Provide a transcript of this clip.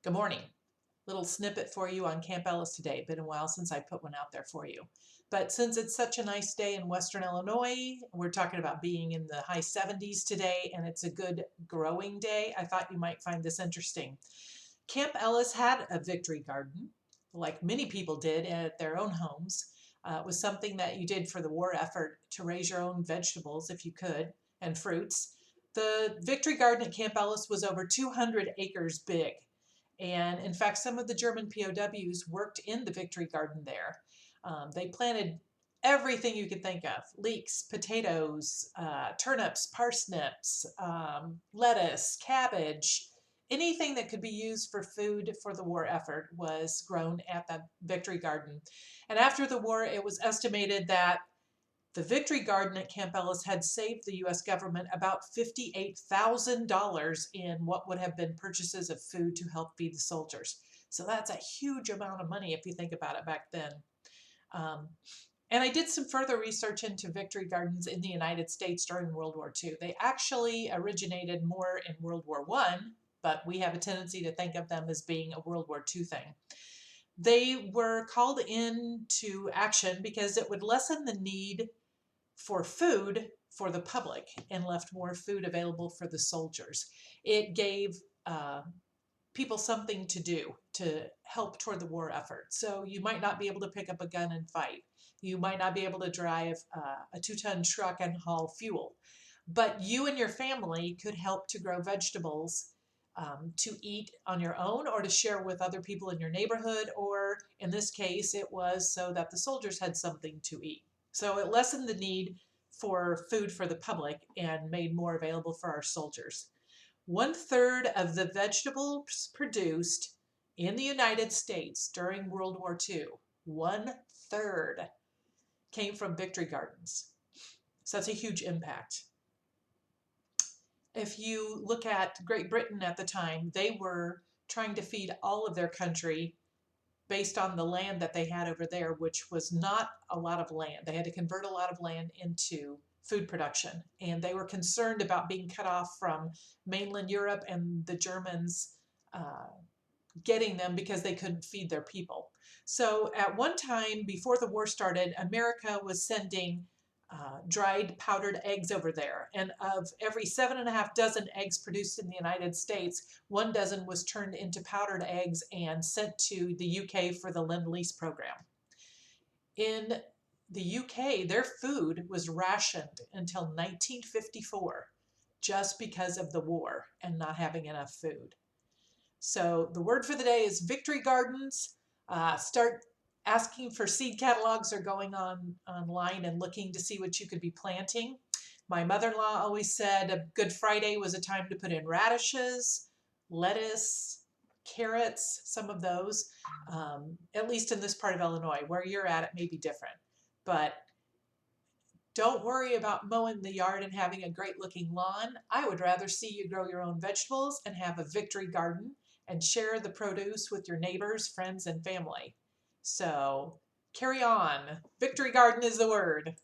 Good morning. Little snippet for you on Camp Ellis today. Been a while since I put one out there for you. But since it's such a nice day in Western Illinois, we're talking about being in the high 70s today, and it's a good growing day. I thought you might find this interesting. Camp Ellis had a victory garden, like many people did at their own homes. It was something that you did for the war effort to raise your own vegetables if you could, and fruits. The victory garden at Camp Ellis was over 200 acres big. And in fact, some of the German POWs worked in the Victory Garden there. They planted everything you could think of: leeks, potatoes, turnips, parsnips, lettuce, cabbage. Anything that could be used for food for the war effort was grown at the Victory Garden. And after the war, it was estimated that the Victory Garden at Camp Ellis had saved the U.S. government about $58,000 in what would have been purchases of food to help feed the soldiers. So that's a huge amount of money if you think about it back then. Um, and I did some further research into victory gardens in the United States during World War II. They actually originated more in World War I, but we have a tendency to think of them as being a World War II thing. They were called into action because it would lessen the need for food for the public and left more food available for the soldiers. It gave people something to do to help toward the war effort. So you might not be able to pick up a gun and fight. You might not be able to drive a 2-ton truck and haul fuel. But you and your family could help to grow vegetables to eat on your own or to share with other people in your neighborhood, or in this case, it was so that the soldiers had something to eat. So it lessened the need for food for the public and made more available for our soldiers. 1/3 of the vegetables produced in the United States during World War II, 1/3 came from victory gardens. So that's a huge impact. If you look at Great Britain at the time, they were trying to feed all of their country based on the land that they had over there, which was not a lot of land. They had to convert a lot of land into food production, and they were concerned about being cut off from mainland Europe and the Germans getting them because they couldn't feed their people. So at one time before the war started, America was sending dried powdered eggs over there. And of every 7.5 dozen eggs produced in the United States, 1 dozen was turned into powdered eggs and sent to the UK for the Lend-Lease program. In the UK, their food was rationed until 1954 just because of the war and not having enough food. So the word for the day is victory gardens. Start asking for seed catalogs or going online and looking to see what you could be planting. My mother-in-law always said a Good Friday was a time to put in radishes, lettuce, carrots, some of those, at least in this part of Illinois. Where you're at, it may be different. But don't worry about mowing the yard and having a great looking lawn. I would rather see you grow your own vegetables and have a victory garden and share the produce with your neighbors, friends, and family. So carry on. Victory garden is the word.